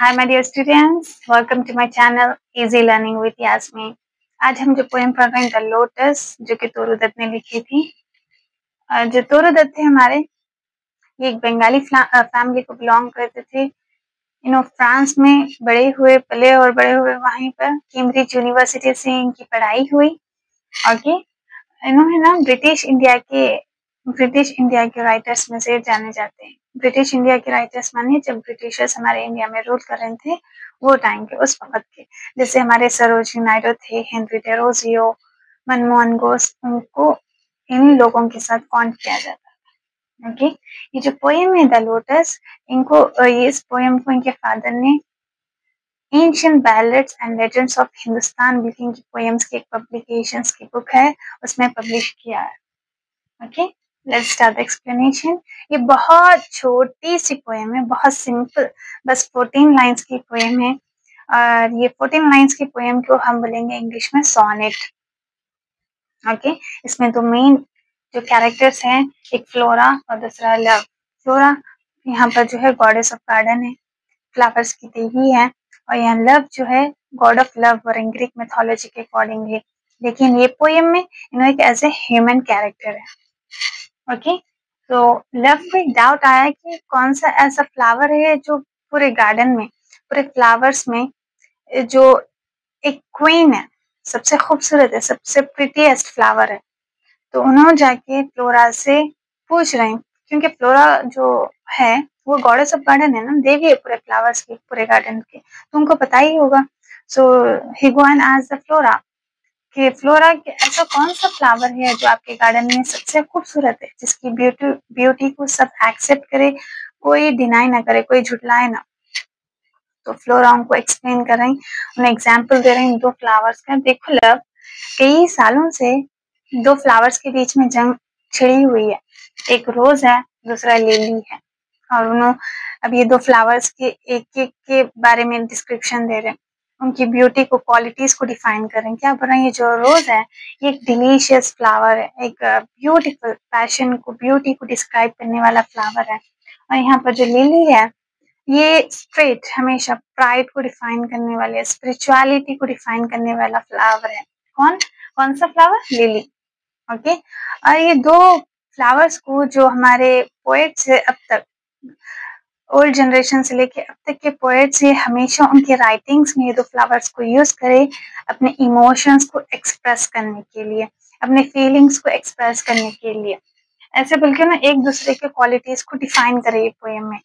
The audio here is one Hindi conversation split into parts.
Hi my dear students, welcome to my channel Easy Learning with Yasmin। आज हम जो पोएम पढ़ रहे हैं द लोटस, जो कि तोरू दत्त ने लिखी थी। जो तोरू दत्त थे हमारे, ये एक बंगाली फैमिली को बिलोंग करते थे। फ्रांस में बड़े हुए, पले और बड़े हुए वहीं पर। कैम्ब्रिज यूनिवर्सिटी से इनकी पढ़ाई हुई और कि इन्होंने ना ब्रिटिश इंडिया के राइटर्स में से जाने जाते हैं। ब्रिटिश इंडिया के राइटर्स माने जब ब्रिटिशर्स हमारे इंडिया में रूल कर रहे थे वो टाइम के, उस वक्त के, जैसे हमारे सरोजिनी नायडू थे, हेनरी डेरोजियो, मनमोहन घोष, उनको इन लोगों के साथ काउंट किया जाता है। ओके, ये जो पोएम है द लोटस, इस पोएम को इनके फादर ने ancient ballads and legends of Hindustan लिखी की पोएम्स की एक पब्लिकेशंस की बुक है, उसमें पब्लिश किया है। Okay, let's start the explanation. ये बहुत छोटी सी पोएम है, बहुत सिंपल, बस 14 लाइंस की पोएम है। और ये 14 लाइंस की पोएम को हम बोलेंगे इंग्लिश में सोनेट। ओके, इसमें दो मेन जो कैरेक्टर्स हैं, एक फ्लोरा और दूसरा लव। फ्लोरा यहाँ पर जो है गॉडेस ऑफ गार्डन है, फ्लावर्स की देवी है, और यहाँ लव जो है गॉड ऑफ लव और ग्रीक मिथोलॉजी के अकॉर्डिंग है। लेकिन ये पोएम में इन्होंने एक एज ए ह्यूमन कैरेक्टर है। ओके, तो लव को एक डाउट आया कि कौन सा ऐसा फ्लावर है जो पूरे गार्डन में, पूरे फ्लावर्स में जो एक क्वीन है, सबसे खूबसूरत है, सबसे प्रिटीएस्ट फ्लावर है। तो उन्होंने जाके फ्लोरा से पूछ रहे हैं, क्योंकि फ्लोरा जो है वो गॉडेस ऑफ गार्डन है ना, देवी है पूरे फ्लावर्स की, पूरे गार्डन की, तो उनको पता ही होगा। So he go and asked the Flora कि फ्लोरा ऐसा कौन सा फ्लावर है जो आपके गार्डन में सबसे खूबसूरत है, जिसकी ब्यूटी को सब एक्सेप्ट करे, कोई डिनाई ना करे, कोई झुटलाए ना। तो फ्लोरा उनको एक्सप्लेन कर रही, उन्हें एग्जाम्पल दे रही दो फ्लावर्स का। देखो लव, कई सालों से दो फ्लावर्स के बीच में जंग छिड़ी हुई है, एक रोज है, दूसरा लिली है। और उन्होंने अब ये दो फ्लावर्स के एक एक के बारे में डिस्क्रिप्शन दे रहे हैं, उनकी ब्यूटी को, क्वालिटीज को डिफाइन कर रहे हैं। क्या बोल रहे हैं, ये जो रोज है ये एक डिलीशियस फ्लावर है, एक ब्यूटीफुल पैशन को, ब्यूटी को डिस्क्राइब करने वाला फ्लावर है। और यहाँ पर जो लिली है ये स्ट्रेट, हमेशा प्राइड को डिफाइन करने वाले, स्पिरिचुअलिटी को डिफाइन करने वाला फ्लावर है। कौन कौन सा फ्लावर, लिली। ओके, और ये दो फ्लावर्स को जो हमारे पोएट्स है अब तक, ओल्ड जनरेशन से लेके अब तक के पोएट्स ये हमेशा उनके राइटिंग्स में ये दो फ्लावर्स को यूज करे अपने इमोशंस को एक्सप्रेस करने के लिए, अपने फीलिंग्स को एक्सप्रेस करने के लिए, ऐसे बल्कि ना एक दूसरे के क्वालिटीज को डिफाइन करे ये पोएम में।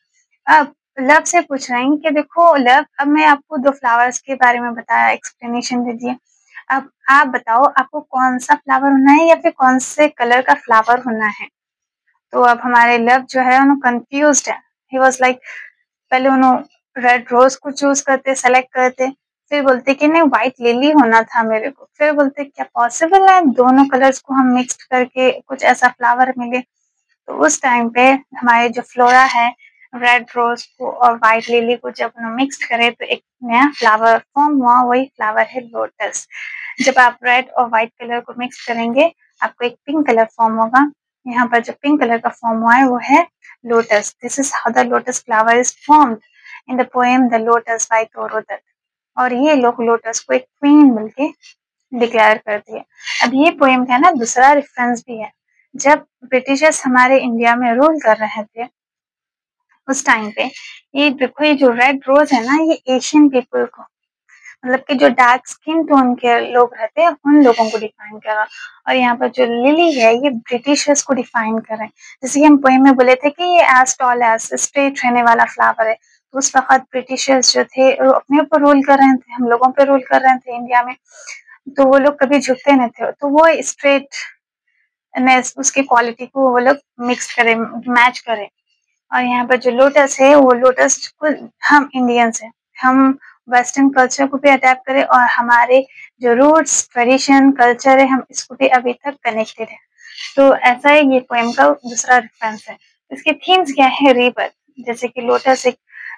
अब लव से पूछ रहे हैं कि देखो लव, अब मैं आपको दो फ्लावर्स के बारे में बताया, एक्सप्लेनेशन दे दिए, अब आप बताओ आपको कौन सा फ्लावर होना है या फिर कौन से कलर का फ्लावर होना है। तो अब हमारे लव जो है उन्होंने कंफ्यूज्ड है। ही वाज लाइक, पहले उन्होंने रेड रोज को चूज करते, सेलेक्ट करते, फिर बोलते कि नहीं व्हाइट लिली होना था मेरे को, फिर बोलते क्या पॉसिबल है दोनों कलर्स को हम मिक्स करके कुछ ऐसा फ्लावर मिले। तो उस टाइम पे हमारे जो फ्लोरा है, रेड रोज को और व्हाइट लिली को जब उन्होंने मिक्स करे तो एक नया फ्लावर फॉर्म हुआ, वही फ्लावर है लोटस। जब आप रेड और व्हाइट कलर को मिक्स करेंगे आपको एक पिंक कलर फॉर्म होगा। यहाँ पर जो पिंक कलर का फॉर्म हुआ है वो है lotus. This is how the lotus flower is formed in the poem the lotus by Toru Dutt. और ये लोग लोटस को एक क्वीन मिलके डिक्लेयर करती है। अब ये पोएम का ना दूसरा रेफरेंस भी है, जब ब्रिटिशर्स हमारे इंडिया में रूल कर रहे थे उस टाइम पे, ये देखो ये जो रेड रोज है ना, ये एशियन पीपल को, मतलब कि जो डार्क स्किन टोन के लोग रहते हैं उन लोगों को डिफाइन कर रहा। और यहाँ पर जो लिली है ये ब्रिटिशर्स को डिफाइन कर रहे हैं। जैसे कि हम पोएम में बोले थे कि ये एज टॉल एज स्ट्रेट रहने वाला फ्लावर है, तो उस वक्त ब्रिटिशर्स जो थे वो अपने ऊपर रूल कर रहे थे, हम लोगों पे रूल कर रहे थे इंडिया में, तो वो लोग कभी झुकते नहीं थे, तो वो स्ट्रेट उसकी क्वालिटी को वो लोग मिक्स करें, मैच करें। और यहाँ पर जो लोटस है वो लोटस को हम इंडियंस हैं, हम वेस्टर्न कल्चर को भी अडेप्ट करें और हमारे जो रूट्स, ट्रेडिशन, कल्चर है हम इसको भी अभी तक कनेक्टेड है। तो ऐसा है, ये पोएम का दूसरा रेफरेंस है। इसके थीम्स क्या है, रीबर्थ, जैसे कि लोटस एक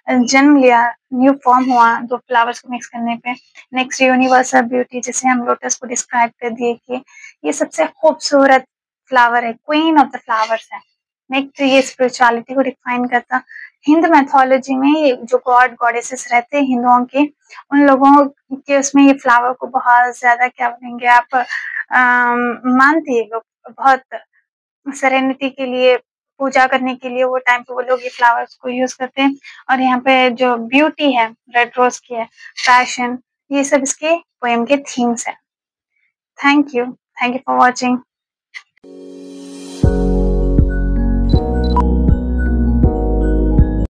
जन्म लिया, न्यू फॉर्म हुआ दो फ्लावर्स को मिक्स करने पे। नेक्स्ट यूनिवर्सल ब्यूटी, जैसे हम लोटस को डिस्क्राइब कर दिए कि ये सबसे खूबसूरत फ्लावर है, क्वीन ऑफ द फ्लावर्स है। नेक्स्ट ये स्पिरिचुअलिटी को डिफाइन करता हिंदू मैथोलॉजी में ये जो गॉड गॉडेसेस रहते हैं हिंदुओं के, उन लोगों के उसमें ये फ्लावर को बहुत ज्यादा क्या बोलेंगे आप मानते हैं लोग, बहुत सेरेनिटी के लिए, पूजा करने के लिए वो टाइम पे वो लोग ये फ्लावर्स को यूज करते हैं। और यहाँ पे जो ब्यूटी है रेड रोज की है, पैशन, ये सब इसके पोएम के थीम्स है। Thank you for watching.